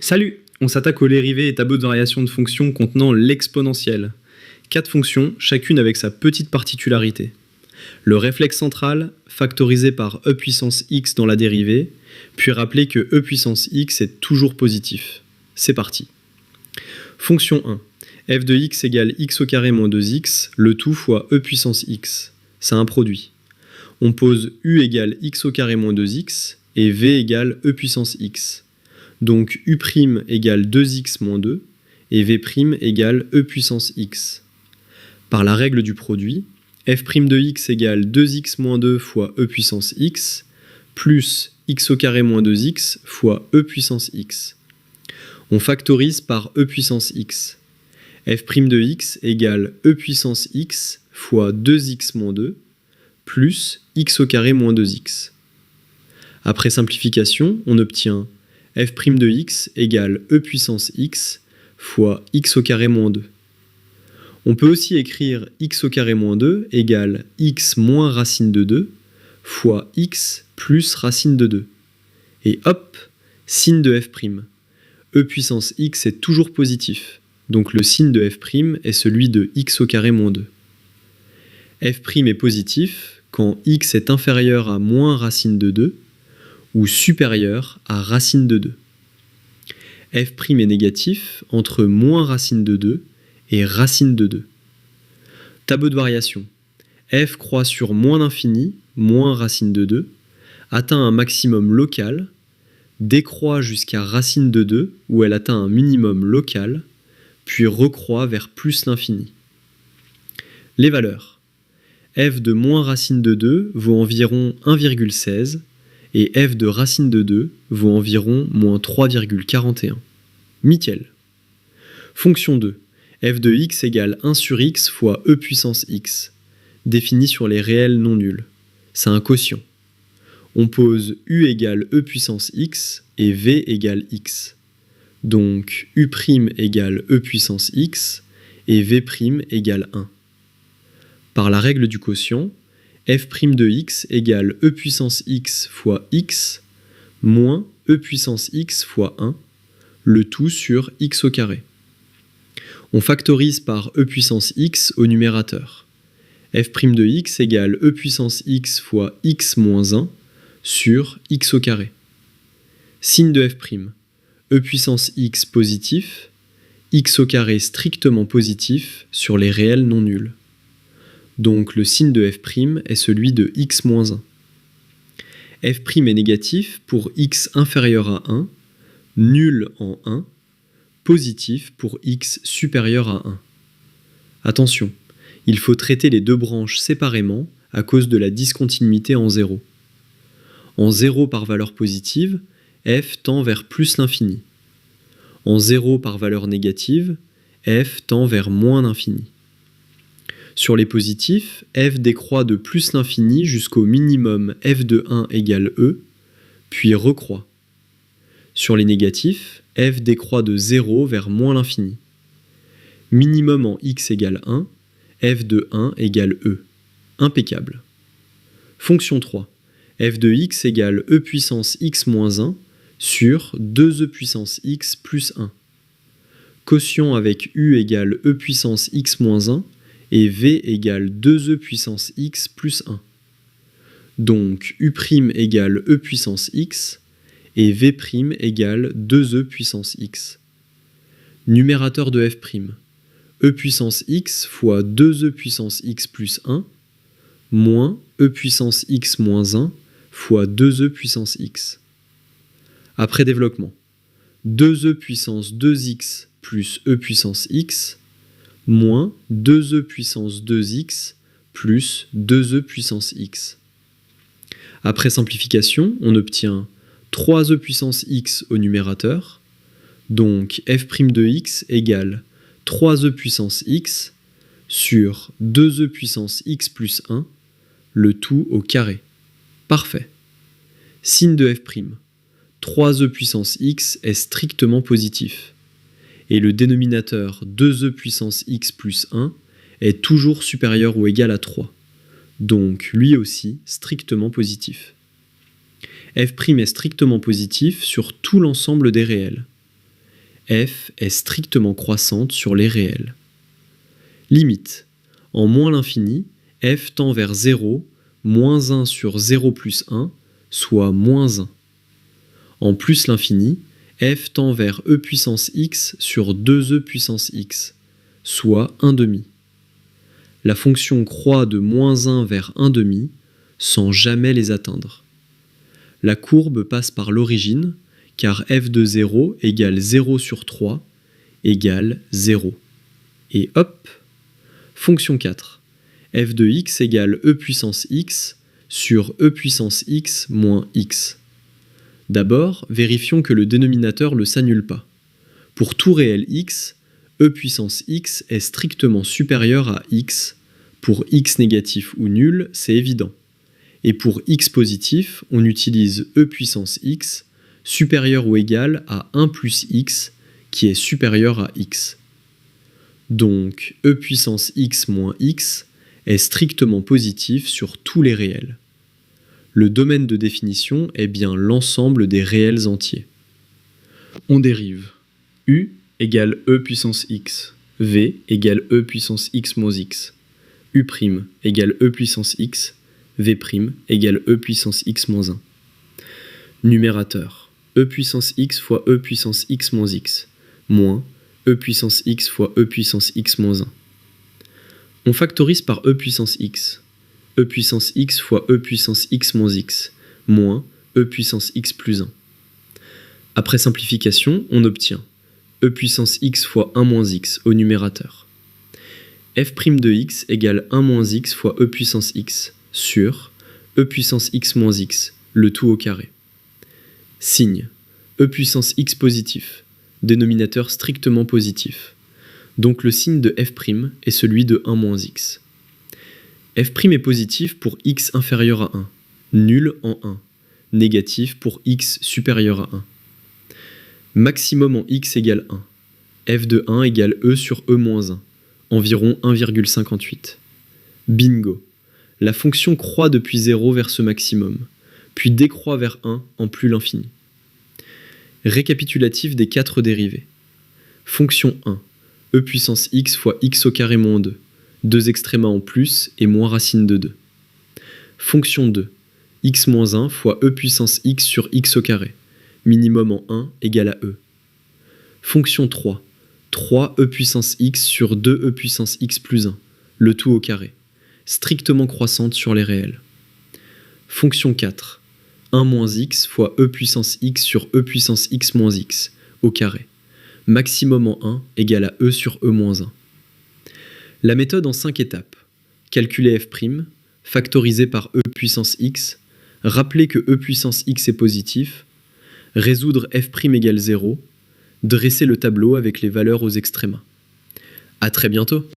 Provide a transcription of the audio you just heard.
Salut! On s'attaque aux dérivés et tableaux de variation de fonctions contenant l'exponentielle. 4 fonctions, chacune avec sa petite particularité. Le réflexe central, factorisé par e puissance x dans la dérivée, puis rappeler que e puissance x est toujours positif. C'est parti. Fonction 1. f de x égale x au carré moins 2x, le tout fois e puissance x. C'est un produit. On pose u égale x au carré moins 2x et v égale e puissance x. Donc u' égale 2x moins 2 et v' égale e puissance x. Par la règle du produit, f' de x égale 2x moins 2 fois e puissance x plus x au carré moins 2x fois e puissance x. On factorise par e puissance x. f' de x égale e puissance x fois 2x moins 2 plus x au carré moins 2x. Après simplification, on obtient f' de x égale e puissance x fois x au carré moins 2. On peut aussi écrire x au carré moins 2 égale x moins racine de 2 fois x plus racine de 2. Et hop, signe de f'. e puissance x est toujours positif, donc le signe de f' est celui de x au carré moins 2. f' est positif quand x est inférieur à moins racine de 2 ou supérieur à racine de 2. f' est négatif entre moins racine de 2 et racine de 2. Tableau de variation. f croît sur moins l'infini, moins racine de 2, atteint un maximum local, décroît jusqu'à racine de 2 où elle atteint un minimum local, puis recroît vers plus l'infini. Les valeurs. f de moins racine de 2 vaut environ 1,16 et f de racine de 2 vaut environ moins 3,41. Nickel. Fonction 2. f de x égale 1 sur x fois e puissance x, défini sur les réels non nuls. C'est un quotient. On pose u égale e puissance x et v égale x. Donc u' égale e puissance x et v' égale 1. Par la règle du quotient, f' de x égale e puissance x fois x moins e puissance x fois 1, le tout sur x au carré. On factorise par e puissance x au numérateur. f' de x égale e puissance x fois x moins 1 sur x au carré. Signe de f'. e puissance x positif, x au carré strictement positif sur les réels non nuls. Donc le signe de f' est celui de x moins 1. f' est négatif pour x inférieur à 1, nul en 1, positif pour x supérieur à 1. Attention, il faut traiter les deux branches séparément à cause de la discontinuité en 0. En 0 par valeur positive, f tend vers plus l'infini. En 0 par valeur négative, f tend vers moins l'infini. Sur les positifs, f décroît de plus l'infini jusqu'au minimum f de 1 égale e, puis recroît. Sur les négatifs, f décroît de 0 vers moins l'infini. Minimum en x égale 1, f de 1 égale e. Impeccable. Fonction 3. f de x égale e puissance x moins 1 sur 2e puissance x plus 1. Quotient avec u égale e puissance x moins 1 et v égale 2e puissance x plus 1. Donc u' égale e puissance x et v' égale 2e puissance x. Numérateur de f'. e puissance x fois 2e puissance x plus 1 moins e puissance x moins 1 fois 2e puissance x. Après développement, 2e puissance 2x plus e puissance x moins 2e puissance 2x plus 2e puissance x. Après simplification, on obtient 3e puissance x au numérateur, donc f' de x égale 3e puissance x sur 2e puissance x plus 1, le tout au carré. Parfait. Signe de f'. 3e puissance x est strictement positif. Et le dénominateur 2e puissance x plus 1 est toujours supérieur ou égal à 3, donc lui aussi strictement positif. f' est strictement positif sur tout l'ensemble des réels. f est strictement croissante sur les réels. Limite. En moins l'infini, f tend vers 0, moins 1 sur 0 plus 1, soit moins 1. En plus l'infini, f tend vers e puissance x sur 2e puissance x, soit 1 demi. La fonction croît de moins 1 vers 1 demi, sans jamais les atteindre. La courbe passe par l'origine, car f de 0 égale 0 sur 3 égale 0. Et hop, fonction 4. f de x égale e puissance x sur e puissance x moins x. D'abord, vérifions que le dénominateur ne s'annule pas. Pour tout réel x, e puissance x est strictement supérieur à x. Pour x négatif ou nul, c'est évident. Et pour x positif, on utilise e puissance x supérieur ou égal à 1 plus x, qui est supérieur à x. Donc, e puissance x moins x est strictement positif sur tous les réels. Le domaine de définition est bien l'ensemble des réels entiers. On dérive. U égale e puissance x, v égale e puissance x moins x, u' égale e puissance x, v' égale e puissance x moins 1. Numérateur. E puissance x fois e puissance x moins x, moins e puissance x fois e puissance x moins 1. On factorise par e puissance x. E puissance x fois e puissance x moins x, moins e puissance x plus 1. Après simplification, on obtient e puissance x fois 1 moins x au numérateur. F' de x égale 1 moins x fois e puissance x sur e puissance x moins x, le tout au carré. Signe. E puissance x positif, dénominateur strictement positif. Donc le signe de f' est celui de 1 moins x. F' est positif pour x inférieur à 1, nul en 1, négatif pour x supérieur à 1. Maximum en x égale 1. F de 1 égale e sur e moins 1, environ 1,58. Bingo. La fonction croît depuis 0 vers ce maximum, puis décroît vers 1 en plus l'infini. Récapitulatif des 4 dérivés. Fonction 1. E puissance x fois x au carré moins 2. 2 extréma en plus et moins racine de 2. Fonction 2. x moins 1 fois e puissance x sur x au carré. Minimum en 1 égale à e. Fonction 3. 3e puissance x sur 2e puissance x plus 1. Le tout au carré. Strictement croissante sur les réels. Fonction 4. 1 moins x fois e puissance x sur e puissance x moins x au carré. Maximum en 1 égale à e sur e moins 1. La méthode en 5 étapes. Calculer f', factoriser par e puissance x, rappeler que e puissance x est positif, résoudre f' égale 0, dresser le tableau avec les valeurs aux extrémas. À très bientôt.